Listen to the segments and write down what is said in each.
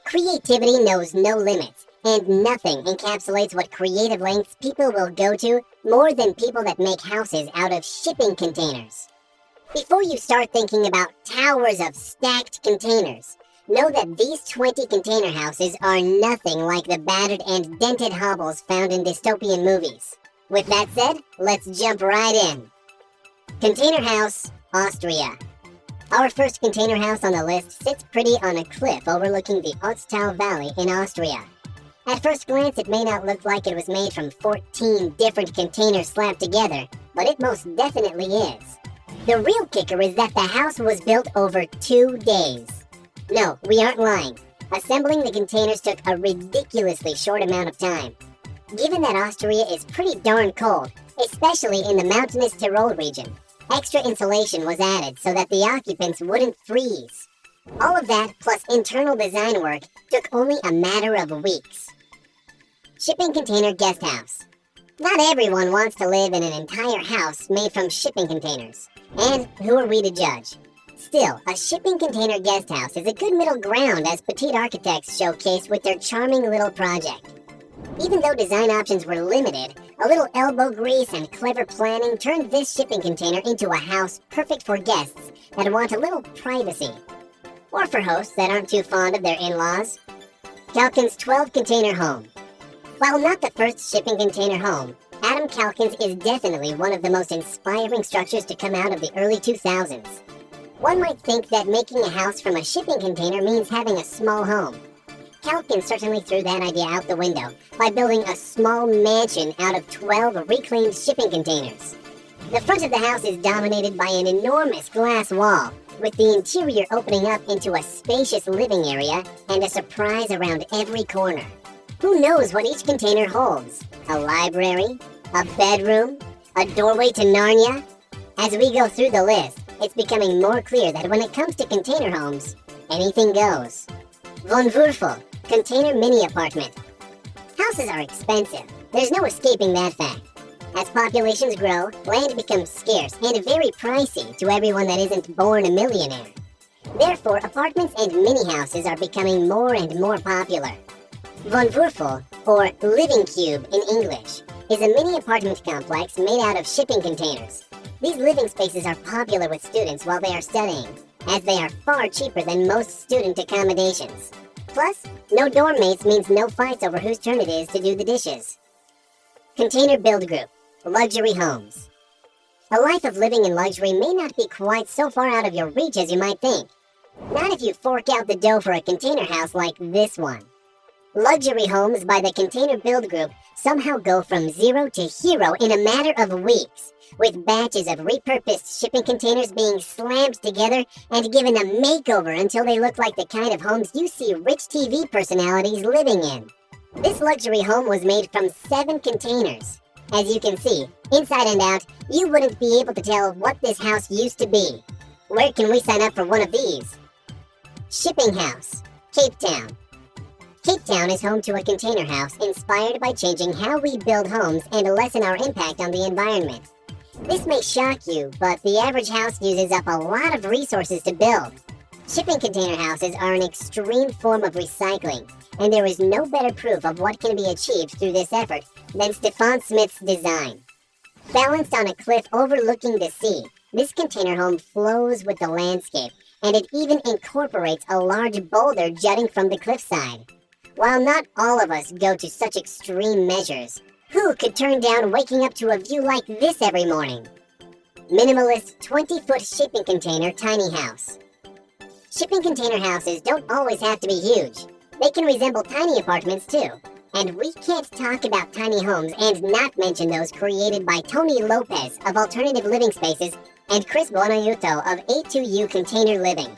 Creativity knows no limits, and nothing encapsulates what creative lengths people will go to more than people that make houses out of shipping containers. Before you start thinking about towers of stacked containers, know that these 20 container houses are nothing like the battered and dented hovels found in dystopian movies. With that said, let's jump right in. Container House, Austria. Our first container house on the list sits pretty on a cliff overlooking the Ötztal Valley in Austria. At first glance, it may not look like it was made from 14 different containers slapped together, but it most definitely is. The real kicker is that the house was built over 2 days. No, we aren't lying. Assembling the containers took a ridiculously short amount of time. Given that Austria is pretty darn cold, especially in the mountainous Tyrol region, extra insulation was added so that the occupants wouldn't freeze. All of that, plus internal design work, took only a matter of weeks. Shipping container guest house. Not everyone wants to live in an entire house made from shipping containers. And who are we to judge? Still, a shipping container guest house is a good middle ground, as petite architects showcase with their charming little project. Even though design options were limited, a little elbow grease and clever planning turned this shipping container into a house perfect for guests that want a little privacy. Or for hosts that aren't too fond of their in-laws. Calkins 12 Container Home. While not the first shipping container home, Adam Calkins is definitely one of the most inspiring structures to come out of the early 2000s. One might think that making a house from a shipping container means having a small home. Calkins certainly threw that idea out the window by building a small mansion out of 12 reclaimed shipping containers. The front of the house is dominated by an enormous glass wall, with the interior opening up into a spacious living area and a surprise around every corner. Who knows what each container holds? A library? A bedroom? A doorway to Narnia? As we go through the list, it's becoming more clear that when it comes to container homes, anything goes. Wohnwürfel, container mini apartment. Houses are expensive. There's no escaping that fact. As populations grow, land becomes scarce and very pricey to everyone that isn't born a millionaire. Therefore, apartments and mini houses are becoming more and more popular. Wohnwürfel, or living cube in English, is a mini apartment complex made out of shipping containers. These living spaces are popular with students while they are studying, as they are far cheaper than most student accommodations. Plus, no dorm mates means no fights over whose turn it is to do the dishes. Container Build Group, luxury homes. A life of living in luxury may not be quite so far out of your reach as you might think. Not if you fork out the dough for a container house like this one. Luxury homes by the Container Build Group somehow go from zero to hero in a matter of weeks, with batches of repurposed shipping containers being slammed together and given a makeover until they look like the kind of homes you see rich TV personalities living in. This luxury home was made from 7 containers. As you can see, inside and out, you wouldn't be able to tell what this house used to be. Where can we sign up for one of these? Shipping House, Cape Town. Cape Town is home to a container house inspired by changing how we build homes and lessen our impact on the environment. This may shock you, but the average house uses up a lot of resources to build. Shipping container houses are an extreme form of recycling, and there is no better proof of what can be achieved through this effort than Stefan Smith's design. Balanced on a cliff overlooking the sea, this container home flows with the landscape, and it even incorporates a large boulder jutting from the cliffside. While not all of us go to such extreme measures, who could turn down waking up to a view like this every morning? Minimalist 20-foot shipping container tiny house. Shipping container houses don't always have to be huge. They can resemble tiny apartments too. And we can't talk about tiny homes and not mention those created by Tony Lopez of Alternative Living Spaces and Chris Buonaiuto of A2U Container Living.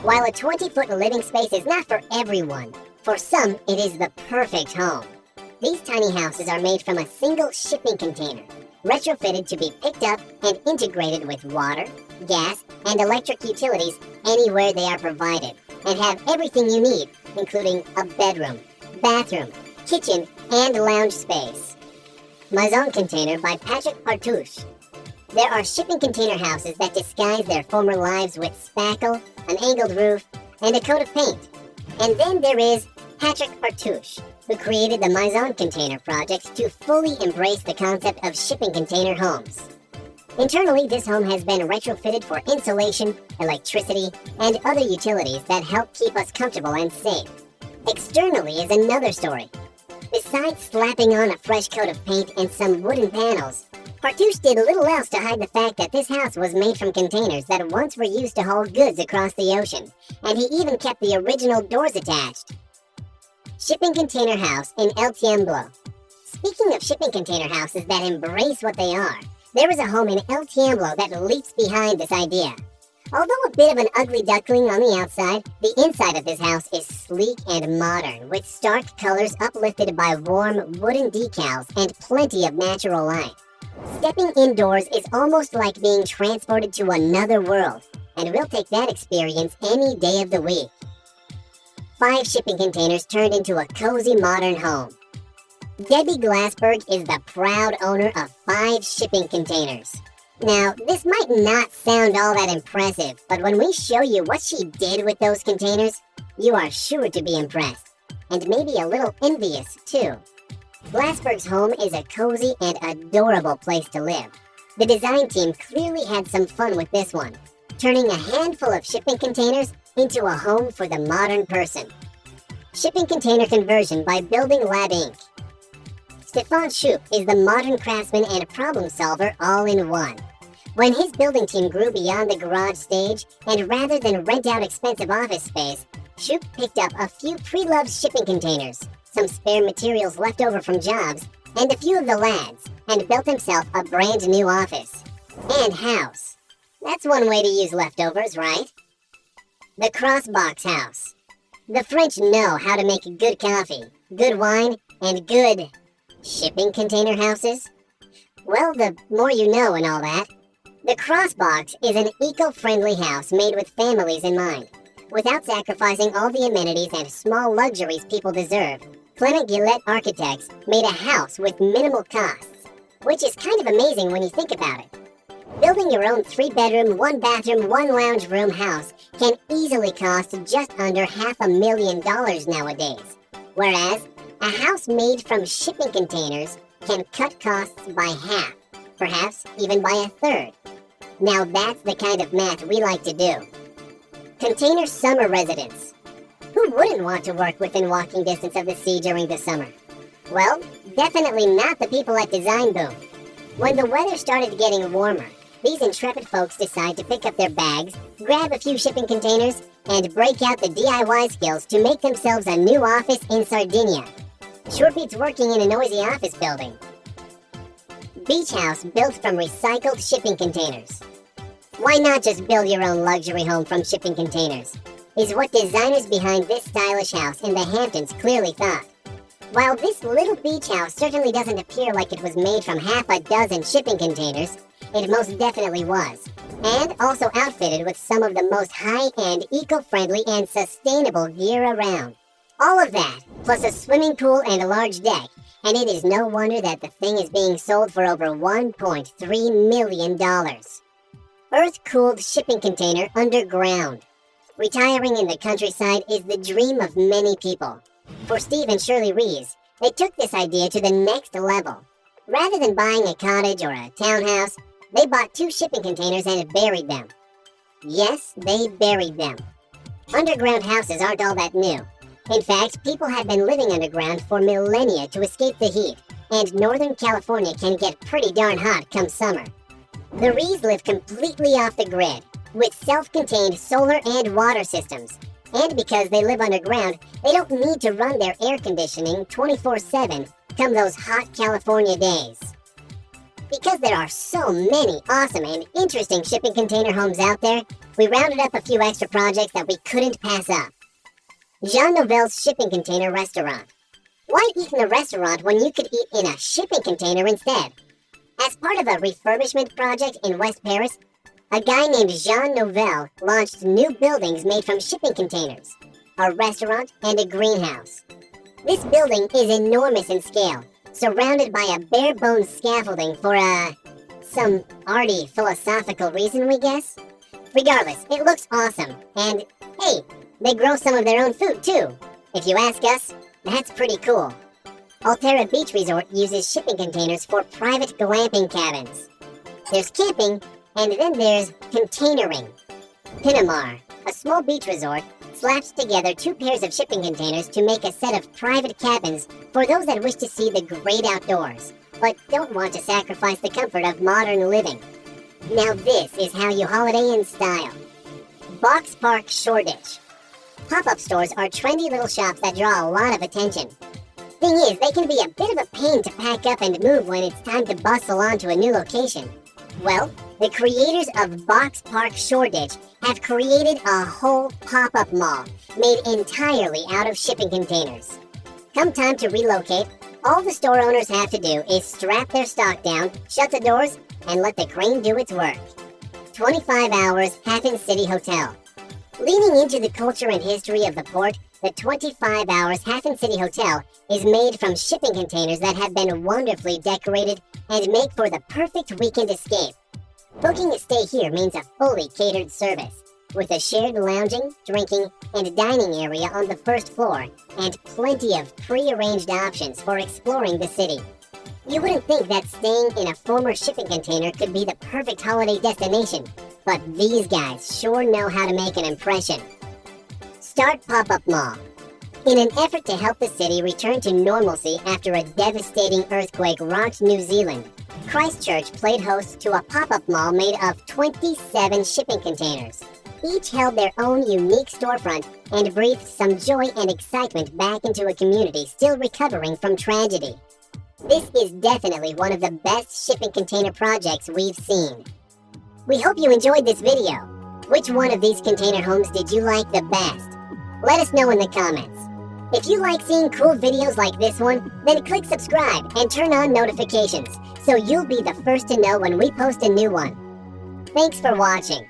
While a 20-foot living space is not for everyone, for some it is the perfect home. These tiny houses are made from a single shipping container, retrofitted to be picked up and integrated with water, gas, and electric utilities anywhere they are provided, and have everything you need, including a bedroom, bathroom, kitchen, and lounge space. Maison Container by Patrick Partouche. There are shipping container houses that disguise their former lives with spackle, an angled roof, and a coat of paint. And then there is Patrick Partouche, who created the Maison Container project to fully embrace the concept of shipping container homes. Internally, this home has been retrofitted for insulation, electricity, and other utilities that help keep us comfortable and safe. Externally is another story. Besides slapping on a fresh coat of paint and some wooden panels, Partouche did little else to hide the fact that this house was made from containers that once were used to haul goods across the ocean, and he even kept the original doors attached. Shipping Container House in El Tiemblo. Speaking of shipping container houses that embrace what they are, there is a home in El Tiemblo that leaps behind this idea. Although a bit of an ugly duckling on the outside, the inside of this house is sleek and modern, with stark colors uplifted by warm wooden decals and plenty of natural light. Stepping indoors is almost like being transported to another world, and we'll take that experience any day of the week. 5 shipping containers turned into a cozy modern home. Debbie Glassberg is the proud owner of 5 shipping containers. Now, this might not sound all that impressive, but when we show you what she did with those containers, you are sure to be impressed, and maybe a little envious too. Glassberg's home is a cozy and adorable place to live. The design team clearly had some fun with this one, turning a handful of shipping containers into a home for the modern person. Shipping container conversion by Building Lab Inc. Stefan Schupp is the modern craftsman and problem solver all in one. When his building team grew beyond the garage stage, and rather than rent out expensive office space, Schupp picked up a few pre-loved shipping containers, some spare materials left over from jobs, and a few of the lads, and built himself a brand new office. And house. That's one way to use leftovers, right? The Crossbox House. The French know how to make good coffee, good wine, and good shipping container houses. Well, the more you know and all that. The Crossbox is an eco-friendly house made with families in mind. Without sacrificing all the amenities and small luxuries people deserve, Clement Gillette Architects made a house with minimal costs, which is kind of amazing when you think about it. Building your own 3-bedroom, 1-bathroom, 1-lounge room house can easily cost just under $500,000 nowadays, whereas a house made from shipping containers can cut costs by half, perhaps even by a third. Now that's the kind of math we like to do. Container summer residence. Who wouldn't want to work within walking distance of the sea during the summer? Well, definitely not the people at Design Boom. When the weather started getting warmer, these intrepid folks decide to pick up their bags, grab a few shipping containers, and break out the DIY skills to make themselves a new office in Sardinia. Sure beats working in a noisy office building. Beach house built from recycled shipping containers. Why not just build your own luxury home from shipping containers? Is what designers behind this stylish house in the Hamptons clearly thought. While this little beach house certainly doesn't appear like it was made from half a dozen shipping containers, it most definitely was. And also outfitted with some of the most high-end, eco-friendly, and sustainable gear around. All of that, plus a swimming pool and a large deck, and it is no wonder that the thing is being sold for over $1.3 million. Earth-cooled shipping container underground. Retiring in the countryside is the dream of many people. For Steve and Shirley Reeves, they took this idea to the next level. Rather than buying a cottage or a townhouse, they bought 2 shipping containers and buried them. Yes, they buried them. Underground houses aren't all that new. In fact, people have been living underground for millennia to escape the heat, and Northern California can get pretty darn hot come summer. The Rees live completely off the grid, with self-contained solar and water systems. And because they live underground, they don't need to run their air conditioning 24/7 come those hot California days. Because there are so many awesome and interesting shipping container homes out there, we rounded up a few extra projects that we couldn't pass up. Jean Nouvel's Shipping Container Restaurant. Why eat in a restaurant when you could eat in a shipping container instead? As part of a refurbishment project in West Paris, a guy named Jean Nouvel launched new buildings made from shipping containers, a restaurant, and a greenhouse. This building is enormous in scale, surrounded by a bare-bones scaffolding for some arty philosophical reason, we guess? Regardless, it looks awesome, and hey, They grow some of their own food too. If you ask us, that's pretty cool. Alterra Beach Resort uses shipping containers for private glamping cabins. There's camping, and then there's containering. Pinamar, a small beach resort, slaps together 2 pairs of shipping containers to make a set of private cabins for those that wish to see the great outdoors, but don't want to sacrifice the comfort of modern living. Now this is how you holiday in style. Box Park Shoreditch. Pop-up stores are trendy little shops that draw a lot of attention. Thing is, they can be a bit of a pain to pack up and move when it's time to bustle on to a new location. Well, the creators of Box Park Shoreditch have created a whole pop-up mall made entirely out of shipping containers. Come time to relocate, all the store owners have to do is strap their stock down, shut the doors, and let the crane do its work. 25 Hours Hafen City Hotel. Leaning into the culture and history of the port, the 25 Hours Hafen City Hotel is made from shipping containers that have been wonderfully decorated and make for the perfect weekend escape. Booking a stay here means a fully catered service, with a shared lounging, drinking, and dining area on the first floor, and plenty of pre-arranged options for exploring the city. You wouldn't think that staying in a former shipping container could be the perfect holiday destination, but these guys sure know how to make an impression. Start Pop-Up Mall. In an effort to help the city return to normalcy after a devastating earthquake rocked New Zealand, Christchurch played host to a pop-up mall made of 27 shipping containers. Each held their own unique storefront and breathed some joy and excitement back into a community still recovering from tragedy. This is definitely one of the best shipping container projects we've seen. We hope you enjoyed this video. Which one of these container homes did you like the best? Let us know in the comments. If you like seeing cool videos like this one, then click subscribe and turn on notifications so you'll be the first to know when we post a new one. Thanks for watching.